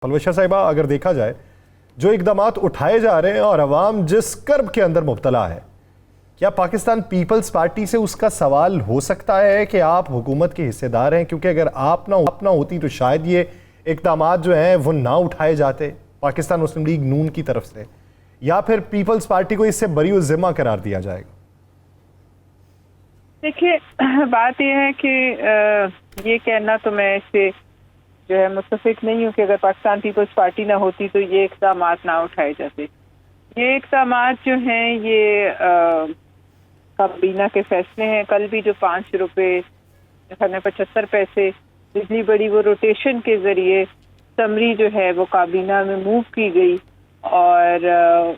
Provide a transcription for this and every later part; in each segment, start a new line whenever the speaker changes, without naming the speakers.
پلوشہ صاحبہ، اگر دیکھا جائے جو اقدامات اٹھائے جا رہے ہیں اور عوام جس کرب کے اندر مبتلا ہے، کیا پاکستان پیپلز پارٹی سے اس کا سوال ہو سکتا ہے کہ آپ حکومت کے حصے دار ہیں؟ کیونکہ اگر آپ نہ ہوتی تو شاید یہ اقدامات جو ہیں وہ نہ اٹھائے جاتے پاکستان مسلم لیگ نون کی طرف سے، یا پھر پیپلز پارٹی کو اس سے بری الذمہ قرار دیا جائے گا؟
دیکھیے، بات یہ ہے کہ یہ کہنا تو میں اس سے جو ہے متفق نہیں ہوں کہ اگر پاکستان پیپلز پارٹی نہ ہوتی تو یہ اقدامات نہ اٹھائے جاتے۔ یہ اقدامات جو ہیں یہ کابینہ کے فیصلے ہیں۔ کل بھی جو 5 روپے 75 پیسے بجلی بڑی وہ روٹیشن کے ذریعے سمری جو ہے وہ کابینہ میں موو کی گئی اور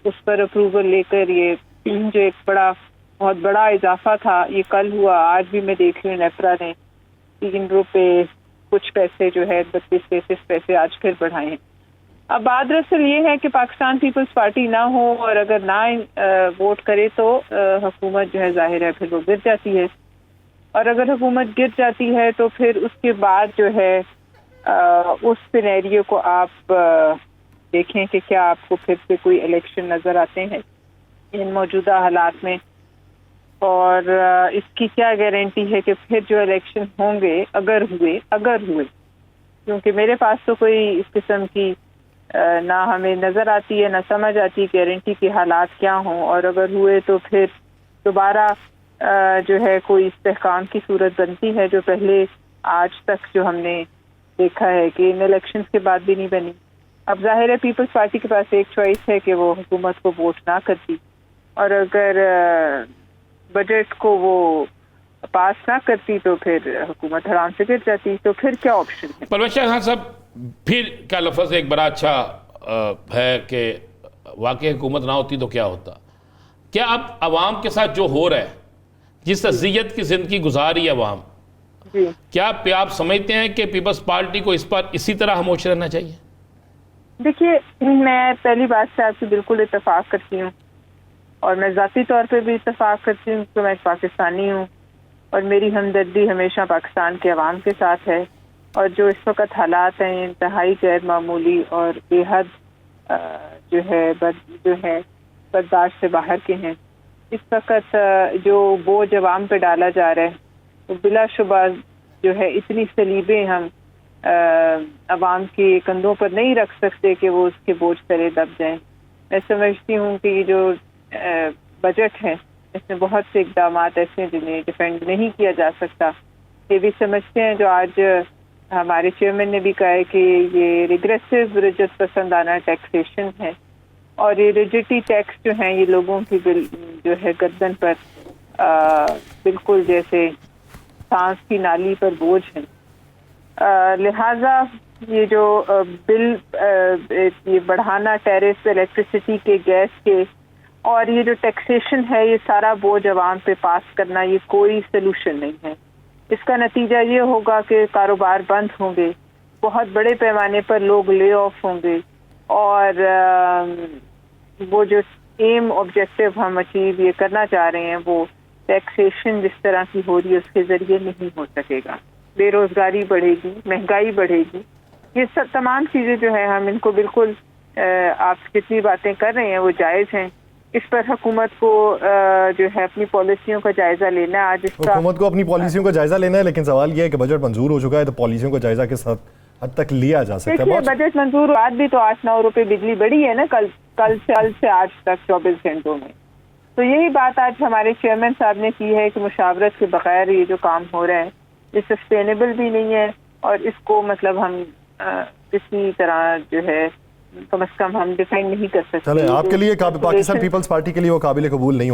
اس پر اپروول لے کر یہ جو ایک بہت بڑا اضافہ تھا یہ کل ہوا۔ آج بھی میں دیکھ رہی ہوں نیپرا نے 3 روپے کچھ پیسے جو ہے 32 پیسے آج پھر بڑھائے ہیں۔ اب بات دراصل یہ ہے کہ پاکستان پیپلز پارٹی نہ ہو اور اگر نہ ووٹ کرے تو حکومت جو ہے ظاہر ہے پھر وہ گر جاتی ہے، اور اگر حکومت گر جاتی ہے تو پھر اس کے بعد جو ہے اس سینیریو کو آپ دیکھیں کہ کیا آپ کو پھر سے کوئی الیکشن نظر آتے ہیں ان موجودہ حالات میں، اور اس کی کیا گارنٹی ہے کہ پھر جو الیکشن ہوں گے اگر ہوئے کیونکہ میرے پاس تو کوئی اس قسم کی نہ ہمیں نظر آتی ہے نہ سمجھ آتی گارنٹی کے حالات کیا ہوں، اور اگر ہوئے تو پھر دوبارہ جو ہے کوئی استحکام کی صورت بنتی ہے جو پہلے آج تک جو ہم نے دیکھا ہے کہ ان الیکشنز کے بعد بھی نہیں بنی۔ اب ظاہر ہے پیپلز پارٹی کے پاس ایک چوائس ہے کہ وہ حکومت کو ووٹ نہ کرتی، اور اگر بجٹ کو وہ پاس نہ کرتی تو پھر حکومت حرام سے گر جاتی، تو پھر کیا آپشن ہے؟
پلوشہ خان صاحب، پھر کا لفظ ایک بڑا اچھا ہے کہ واقعی حکومت نہ ہوتی تو کیا ہوتا۔ کیا اب عوام کے ساتھ جو ہو رہا ہے، جس اذیت کی زندگی گزاری ہے عوام،
جی،
کیا آپ سمجھتے ہیں کہ پیپلز پارٹی کو اس پر اسی طرح خاموش رہنا چاہیے؟
دیکھیے، میں پہلی بات سے آپ سے بالکل اتفاق کرتی ہوں، اور میں ذاتی طور پہ بھی اتفاق کرتی ہوں کہ میں ایک پاکستانی ہوں اور میری ہمدردی ہمیشہ پاکستان کے عوام کے ساتھ ہے، اور جو اس وقت حالات ہیں انتہائی غیر معمولی اور بے حد جو ہے برداشت سے باہر کے ہیں۔ اس وقت جو بوجھ عوام پہ ڈالا جا رہا ہے تو بلا شبہ جو ہے اتنی سلیبیں ہم عوام کے کندھوں پر نہیں رکھ سکتے کہ وہ اس کے بوجھ تلے دب جائیں۔ میں سمجھتی ہوں کہ یہ جو بجٹ ہے اس میں بہت سے اقدامات ایسے ہیں جنہیں ڈیفینڈ نہیں کیا جا سکتا۔ یہ بھی سمجھتے ہیں جو آج ہمارے چیئرمین نے بھی کہا ہے کہ یہ ریگریسو رجت پسندانہ ٹیکسیشن ہے، اور یہ ریجٹی ٹیکس جو ہیں یہ لوگوں کی جو ہے گردن پر بالکل جیسے سانس کی نالی پر بوجھ ہے۔ لہذا یہ جو بل یہ بڑھانا ٹیرس الیکٹریسٹی کے، گیس کے، اور یہ جو ٹیکسیشن ہے یہ سارا بوجھ عوام پہ پاس کرنا یہ کوئی سلوشن نہیں ہے۔ اس کا نتیجہ یہ ہوگا کہ کاروبار بند ہوں گے، بہت بڑے پیمانے پر لوگ لے آف ہوں گے، اور وہ جو ایم آبجیکٹو ہم اچیو یہ کرنا چاہ رہے ہیں وہ ٹیکسیشن جس طرح کی ہو رہی ہے اس کے ذریعے نہیں ہو سکے گا۔ بے روزگاری بڑھے گی، مہنگائی بڑھے گی، یہ سب تمام چیزیں جو ہیں ہم ان کو بالکل آپ کتنی باتیں کر رہے ہیں وہ جائز ہیں۔ اس پر حکومت کو جو ہے اپنی پالیسیوں کا جائزہ لینا ہے۔ آج
حکومت کو اپنی پالیسیوں کا جائزہ لینا ہے، لیکن سوال یہ ہے کہ بجٹ منظور ہو چکا ہے تو پالیسیوں کا جائزہ کس حد تک لیا جا سکتا ہے؟
دیکھیے، بجٹ منظور آج بھی تو 8-9 روپے بجلی بڑھی ہے نا کل سے آج تک 24 گھنٹوں میں۔ تو یہی بات آج ہمارے چیئرمین صاحب نے کی ہے کہ مشاورت کے بغیر یہ جو کام ہو رہا ہے یہ سسٹینیبل بھی نہیں ہے، اور اس کو مطلب ہم کسی طرح جو ہے کم از کم ہم ڈیفینڈ نہیں کر سکتے۔
چلیں، آپ کے لیے پاکستان پیپلز پارٹی کے لیے وہ قابل قبول نہیں